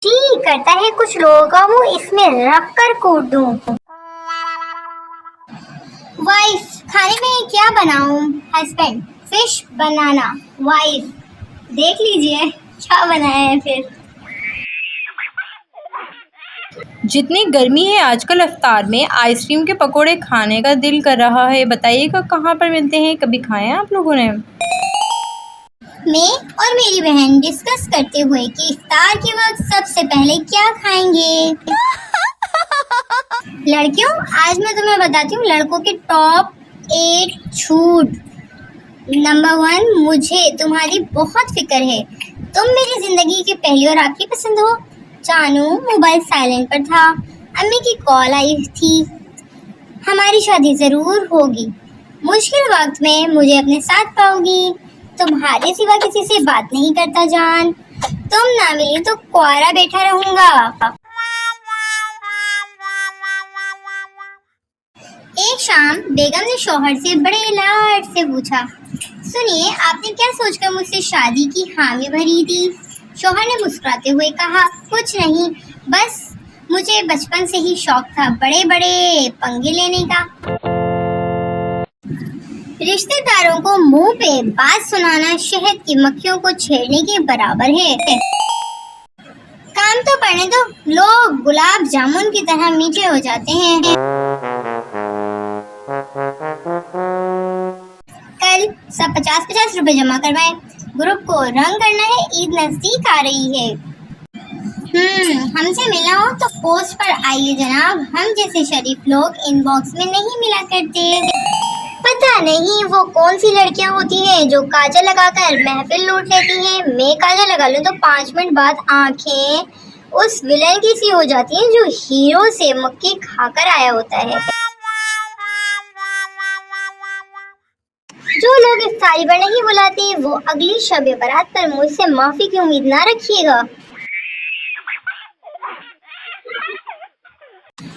जी करता है कुछ लोगों का मुंह इसमें रख कर कूट दूं। वाइफ, खाने में क्या बनाऊं? हस्बैंड, फिश बनाना। वाइफ, देख लीजिए क्या बनाया है फिर। जितनी गर्मी है आजकल इफ्तार में आइसक्रीम के पकोड़े खाने का दिल कर रहा है। बताइएगा कहाँ पर मिलते हैं, कभी खाए हैं आप लोगों ने? मैं और मेरी बहन डिस्कस करते हुए कि इफ्तार के वक्त सबसे पहले क्या खाएंगे। लड़कियों, आज मैं तुम्हें बताती हूँ लड़कों के टॉप 8 छूट। नंबर 1, मुझे तुम्हारी बहुत फिक्र है। तुम मेरी जिंदगी की पहली और आखिरी पसंद हो। जानू, मोबाइल साइलेंट पर था, अम्मी की कॉल आई थी, हमारी शादी जरूर होगी, मुश्किल वक्त में मुझे अपने साथ पाओगी, तुम्हारे सिवा किसी से बात नहीं करता जान, तुम ना मिली तो कुआरा बैठा रहूंगा। एक शाम बेगम ने शौहर से बड़े लाड से पूछा, सुनिए, आपने क्या सोचकर मुझसे शादी की हामी भरी थी? शौहर ने मुस्कुराते हुए कहा, कुछ नहीं, बस मुझे बचपन से ही शौक था बड़े बड़े पंगे लेने का। रिश्तेदारों को मुंह पे बात सुनाना शहद की मक्खियों को छेड़ने के बराबर है। काम तो पड़ने दो, लोग गुलाब जामुन की तरह मीठे हो जाते हैं। कल सब 50-50 रुपए जमा करवाएं। ग्रुप को रंग करना है, ईद नजदीक आ रही है। हमसे मिलना हो तो पोस्ट पर आइए जनाब, हम जैसे शरीफ लोग इनबॉक्स में नहीं मिला करते। पता नहीं वो कौन सी लड़कियां होती हैं जो काजल लगाकर महफिल लूट लेती हैं। मैं काजल लगा लूं तो 5 मिनट बाद आंखें उस विलेन की सी हो जाती हैं जो हीरो से मक्की खाकर आया होता है। जो लोग इफ्तारी पर नहीं बुलाते वो अगली शब बारात पर मुझसे माफी की उम्मीद ना रखिएगा।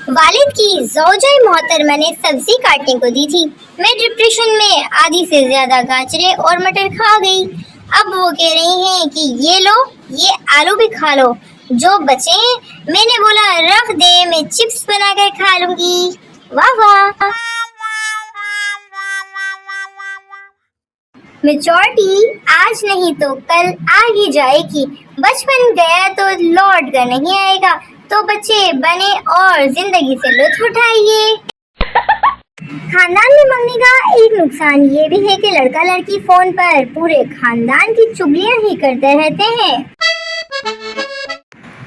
वालिद की ज़ौजाए मोहतरमा ने सब्जी काटने को दी थी। मैं डिप्रेशन में आधी से ज्यादा गाजरे और मटर खा गई। अब वो कह रही हैं कि ये लो, ये आलू भी खा लो, जो बचे मैंने बोला रख दे, मैं चिप्स बनाकर खा लूंगी। वाह वाह। मेजॉरिटी आज नहीं तो कल आ ही जाएगी। बचपन गया तो लौट कर नहीं आएगा, तो बच्चे बने और जिंदगी से लुत्फ उठाइए। खानदान में मंगनी का एक नुकसान ये भी है कि लड़का लड़की फोन पर पूरे खानदान की चुगलियां ही करते रहते हैं।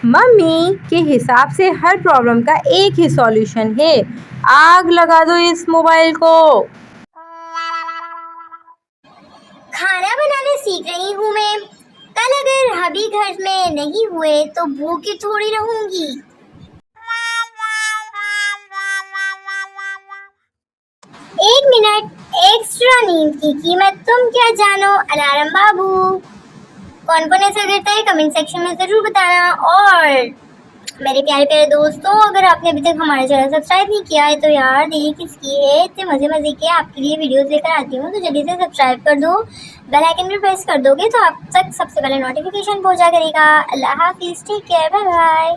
मम्मी के हिसाब से हर प्रॉब्लम का एक ही सॉल्यूशन है, आग लगा दो इस मोबाइल को। खाना बनाना सीख रही हूँ मैं, कल अगर हबी घर में नहीं हुए तो भूखी थोड़ी रहूंगी। एक मिनट एक्स्ट्रा नींद की कीमत तुम क्या जानो अलार्म बाबू। कौन कौन ऐसा करता है कमेंट सेक्शन में जरूर बताना। और मेरे प्यारे प्यारे दोस्तों, अगर आपने अभी तक हमारा चैनल सब्सक्राइब नहीं किया है तो यार देरी किसकी है, इतने मजे मजे के आपके लिए वीडियोस लेकर आती हूँ, तो जल्दी से सब्सक्राइब कर दो, बेल आइकन भी प्रेस कर दोगे तो आप तक सबसे पहले नोटिफिकेशन पहुंचा करेगा। अल्लाह हाफिज, टेक केयर, बाय बाय।